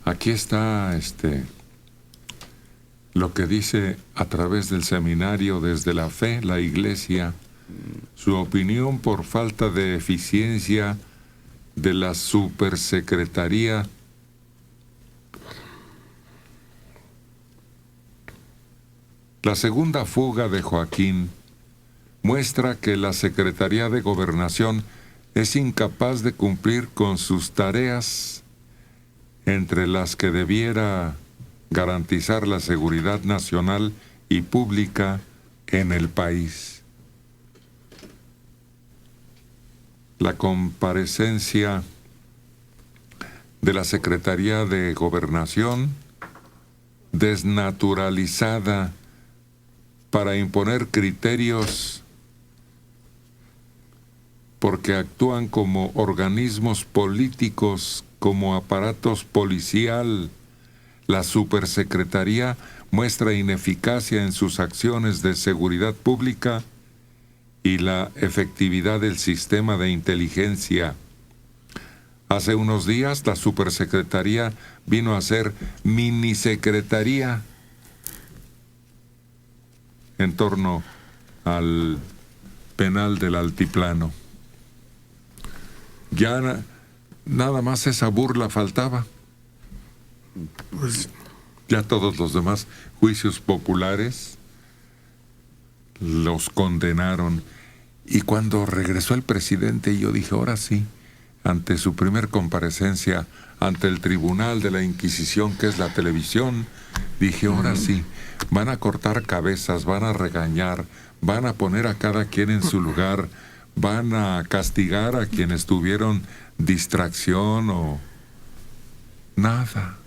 aquí está lo que dice a través del seminario Desde la Fe, la Iglesia, su opinión por falta de eficiencia de la Supersecretaría La segunda fuga de Joaquín muestra que la Secretaría de Gobernación es incapaz de cumplir con sus tareas, entre las que debiera garantizar la seguridad nacional y pública en el país. La comparecencia de la Secretaría de Gobernación, desnaturalizada para imponer criterios porque actúan como organismos políticos, como aparatos policial. La Supersecretaría muestra ineficacia en sus acciones de seguridad pública y la efectividad del sistema de inteligencia. Hace unos días la Supersecretaría vino a ser minisecretaría en torno al penal del Altiplano. Ya nada más esa burla faltaba. Pues ya todos los demás juicios populares los condenaron. Y cuando regresó el presidente, yo dije, ahora sí, ante su primer comparecencia ante el Tribunal de la Inquisición, que es la televisión, dije, ahora sí, van a cortar cabezas, van a regañar, van a poner a cada quien en su lugar, van a castigar a quienes tuvieron distracción o nada.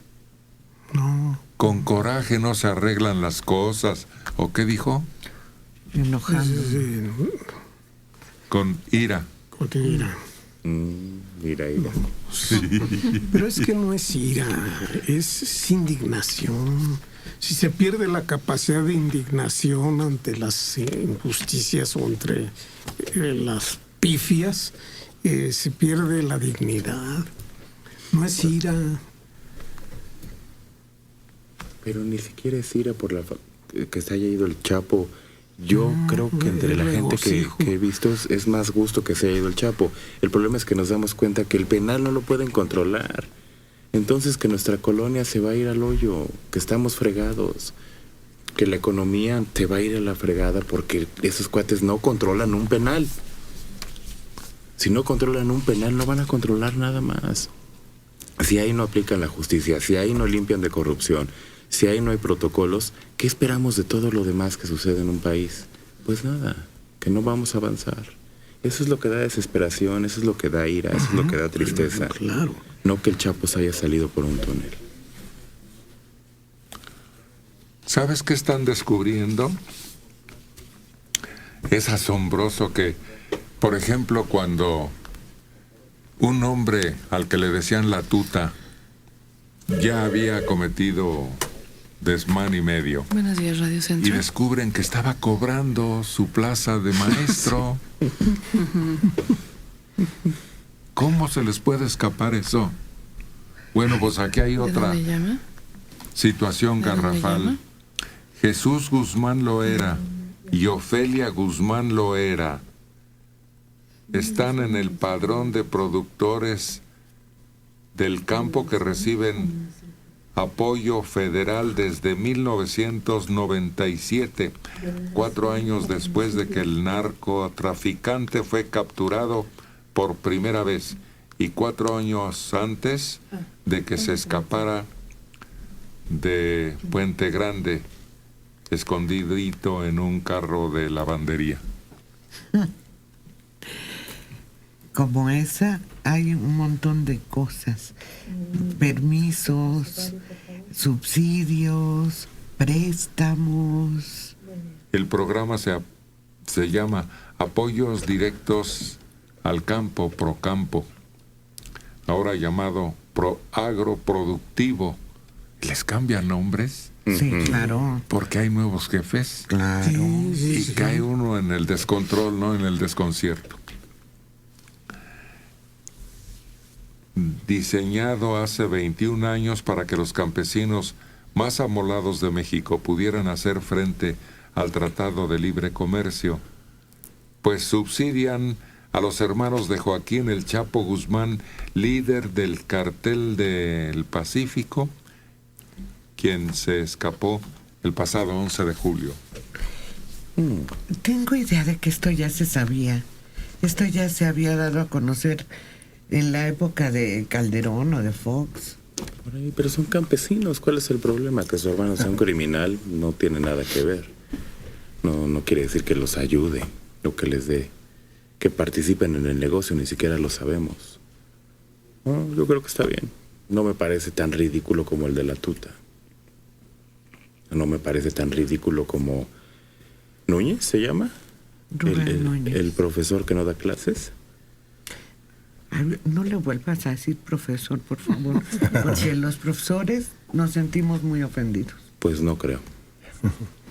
No. Con coraje no se arreglan las cosas. ¿O qué dijo? Enojando. Con ira. Con ira. Ira. Sí. Pero es que no es ira, es indignación. Si se pierde la capacidad de indignación ante las injusticias o entre las pifias, se pierde la dignidad. No es ira. Pero ni siquiera es ira por que se haya ido el Chapo. Yo creo que entre la gente que he visto es más gusto que se haya ido el Chapo. El problema es que nos damos cuenta que el penal no lo pueden controlar. Entonces que nuestra colonia se va a ir al hoyo, que estamos fregados, que la economía te va a ir a la fregada porque esos cuates no controlan un penal. Si no controlan un penal, no van a controlar nada más. Si ahí no aplican la justicia, si ahí no limpian de corrupción, si ahí no hay protocolos, ¿qué esperamos de todo lo demás que sucede en un país? Pues nada, que no vamos a avanzar. Eso es lo que da desesperación, eso es lo que da ira, eso es lo que da tristeza. Claro. No que el Chapo se haya salido por un túnel. ¿Sabes qué están descubriendo? Es asombroso que, por ejemplo, cuando un hombre al que le decían la tuta ya había cometido desmán y medio. Buenos días, Radio Centro. Y descubren que estaba cobrando su plaza de maestro. ¿Cómo se les puede escapar eso? Bueno, pues aquí hay otra situación garrafal. Jesús Guzmán Loera y Ofelia Guzmán Loera están en el padrón de productores del campo que reciben apoyo federal desde 1997, 4 años después de que el narcotraficante fue capturado por primera vez y 4 años antes de que se escapara de Puente Grande, escondidito en un carro de lavandería. Como esa, hay un montón de cosas. Permisos, subsidios, préstamos. El programa se llama Apoyos Directos al Campo, Procampo, ahora llamado Agroproductivo. ¿Les cambian nombres? Sí, claro. Porque hay nuevos jefes. Claro. Y cae uno en el descontrol, no en el desconcierto. diseñado hace 21 años para que los campesinos más amolados de México pudieran hacer frente al Tratado de Libre Comercio, pues subsidian a los hermanos de Joaquín El Chapo Guzmán, líder del Cartel del Pacífico, quien se escapó el pasado 11 de julio. Tengo idea de que esto ya se sabía. Esto ya se había dado a conocer en la época de Calderón o de Fox. Por ahí, pero son campesinos. ¿Cuál es el problema? Que su hermano sea un criminal no tiene nada que ver. No quiere decir que los ayude o que les dé, que participen en el negocio, ni siquiera lo sabemos. No, yo creo que está bien. No me parece tan ridículo como el de la tuta. No me parece tan ridículo como Núñez, ¿se llama? Núñez. El profesor que no da clases. Ay, no le vuelvas a decir profesor, por favor, porque los profesores nos sentimos muy ofendidos. Pues no creo.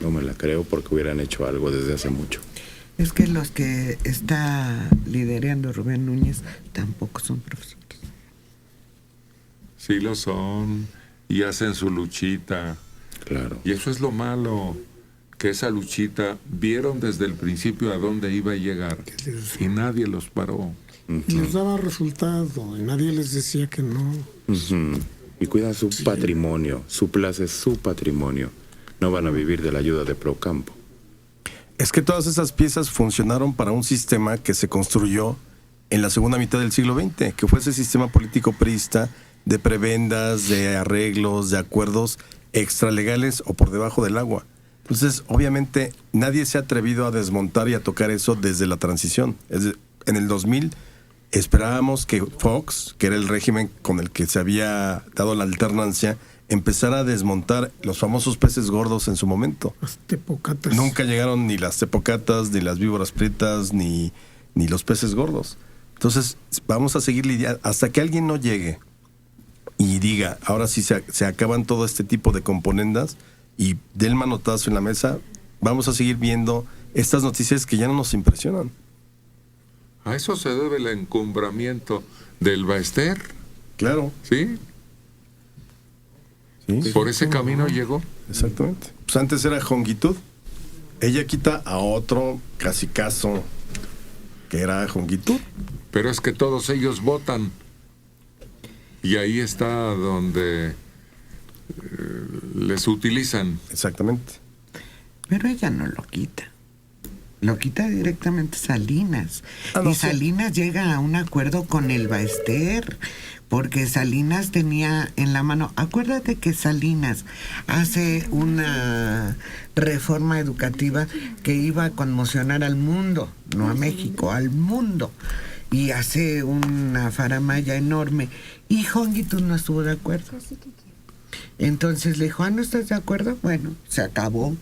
No me la creo porque hubieran hecho algo desde hace mucho. Es que los que está liderando Rubén Núñez tampoco son profesores. Sí lo son, y hacen su luchita. Claro. Y eso es lo malo, que esa luchita vieron desde el principio a dónde iba a llegar y nadie los paró. Y les daba resultado, y nadie les decía que no. Y cuidan su patrimonio, su plaza es su patrimonio. No van a vivir de la ayuda de Procampo. Es que todas esas piezas funcionaron para un sistema que se construyó en la segunda mitad del siglo XX, que fue ese sistema político priista de prebendas, de arreglos, de acuerdos extralegales o por debajo del agua. Entonces, obviamente, nadie se ha atrevido a desmontar y a tocar eso desde la transición. En el 2000 esperábamos que Fox, que era el régimen con el que se había dado la alternancia, empezara a desmontar los famosos peces gordos en su momento. Las tepocatas. Nunca llegaron ni las tepocatas, ni las víboras prietas, ni los peces gordos. Entonces, vamos a seguir lidiando hasta que alguien no llegue y diga, ahora sí se acaban todo este tipo de componendas y dé el manotazo en la mesa. Vamos a seguir viendo estas noticias que ya no nos impresionan. A eso se debe el encumbramiento del Baester, Claro. ¿sí? Sí, Por ese camino llegó. exactamente. Pues antes era Jongitud. Ella quita a otro cacicazo que era Jongitud. Pero es que todos ellos votan. Y ahí está donde les utilizan. Exactamente. Pero ella no lo quita. Lo quita directamente Salinas. No Y sé. Salinas llega a un acuerdo con el Baester, porque Salinas tenía en la mano... Acuérdate que Salinas hace una reforma educativa que iba a conmocionar al mundo, no a México, al mundo. Y hace una faramalla enorme. Y Jongitud no estuvo de acuerdo. Entonces le dijo, ¿no estás de acuerdo? Bueno, se acabó.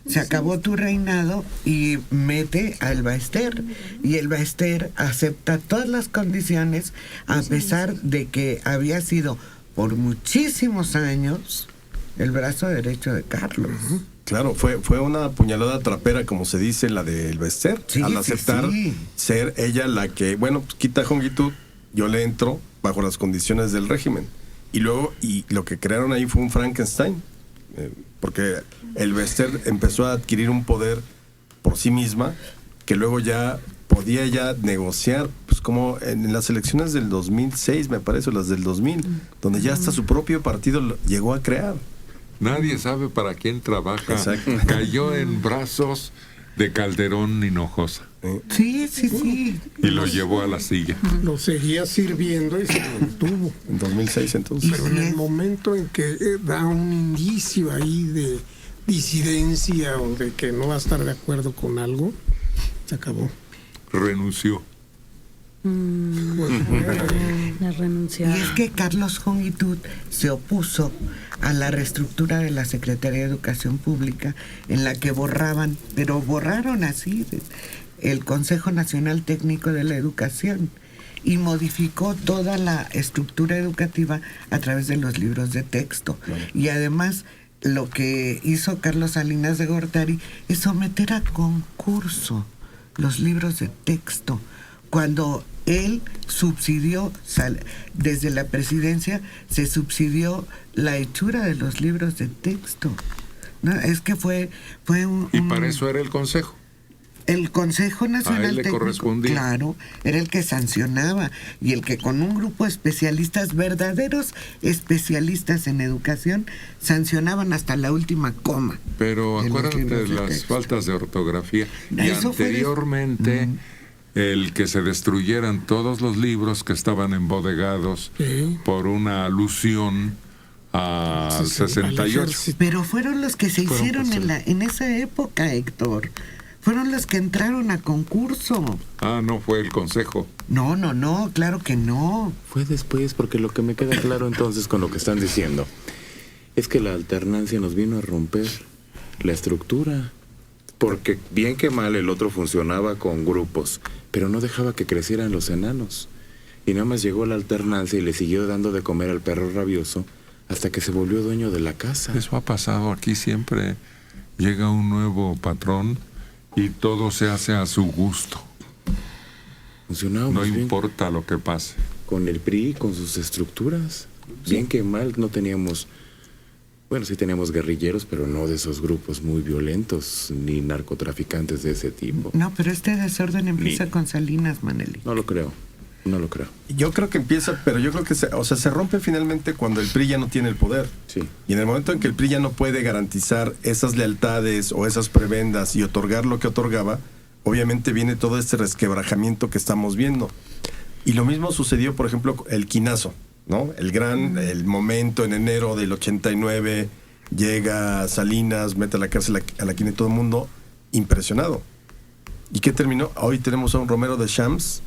Se acabó tu reinado y mete al Baester. Y el Baester acepta todas las condiciones, a pesar de que había sido por muchísimos años el brazo derecho de Carlos. Claro, fue una puñalada trapera, como se dice, la del Bester, Sí, al sí, aceptar sí. ser ella la que, bueno, pues quita Jongitud, yo le entro bajo las condiciones del régimen. Y luego, y lo que crearon ahí fue un Frankenstein, porque el Bester empezó a adquirir un poder por sí misma, que luego ya podía ya negociar, pues como en las elecciones del 2006, me parece, o las del 2000, donde ya hasta su propio partido llegó a crear. Nadie sabe para quién trabaja. Exacto. Cayó en brazos de Calderón Hinojosa Sí, sí, sí. y lo llevó a la silla. Lo seguía sirviendo y se mantuvo. En 2006 entonces. Pero en el momento en que da un indicio ahí de disidencia o de que no va a estar de acuerdo con algo, se acabó. Renunció. La renunciar. Y es que Carlos Jongitud se opuso a la reestructura de la Secretaría de Educación Pública, en la que borraron así el Consejo Nacional Técnico de la Educación, y modificó toda la estructura educativa a través de los libros de texto. Y además, lo que hizo Carlos Salinas de Gortari es someter a concurso los libros de texto, cuando él subsidió, desde la presidencia, se subsidió la hechura de los libros de texto. No, es que fue Y para eso era el Consejo. el Consejo Nacional A él le Técnico, correspondía. claro, era el que sancionaba y el que con un grupo de especialistas, verdaderos especialistas en educación, sancionaban hasta la última coma. Pero de los acuérdate de libros de las texto. faltas de ortografía. Y Eso fue anteriormente, el que se destruyeran todos los libros que estaban embodegados Sí. por una alusión al Sí, sí, al 68. ejército. Pero fueron los que se Fueron hicieron posteriores. en esa época, Héctor. Fueron los que entraron a concurso. Ah, no fue el Consejo. No, claro que no. Fue después, porque lo que me queda claro entonces con lo que están diciendo es que la alternancia nos vino a romper la estructura. Porque bien que mal el otro funcionaba con grupos, pero no dejaba que crecieran los enanos. Y nada más llegó la alternancia y le siguió dando de comer al perro rabioso hasta que se volvió dueño de la casa. Eso ha pasado aquí siempre. Llega un nuevo patrón y todo se hace a su gusto. Funcionábamos No bien importa lo que pase. con el PRI, con sus estructuras. Bien que mal no teníamos... Bueno, sí teníamos guerrilleros, pero no de esos grupos muy violentos, ni narcotraficantes de ese tipo. No, pero este desorden empieza con Salinas, Maneli. No lo creo, no lo creo. Yo creo que empieza, pero yo creo que se rompe finalmente cuando el PRI ya no tiene el poder. Sí. Y en el momento en que el PRI ya no puede garantizar esas lealtades o esas prebendas y otorgar lo que otorgaba, obviamente viene todo este resquebrajamiento que estamos viendo. Y lo mismo sucedió, por ejemplo, el quinazo, ¿no? El momento en enero del 89, llega Salinas, mete a la cárcel a la quina y todo el mundo impresionado. ¿Y qué terminó? Hoy tenemos a un Romero de Champs,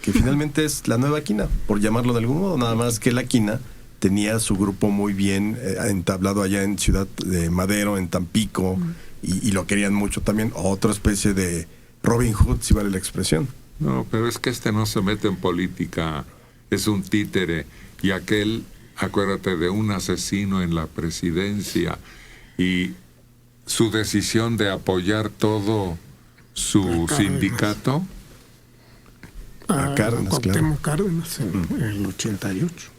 que finalmente es la nueva quina, por llamarlo de algún modo, nada más que la quina tenía su grupo muy bien entablado allá en Ciudad de Madero, en Tampico, y lo querían mucho también, otra especie de Robin Hood, si vale la expresión. No, pero es que este no se mete en política, es un títere. Y aquel, acuérdate de un asesino en la presidencia y su decisión de apoyar todo su Cárdenas. sindicato. A Cárdenas, Cuauhtémoc Cárdenas en el 88.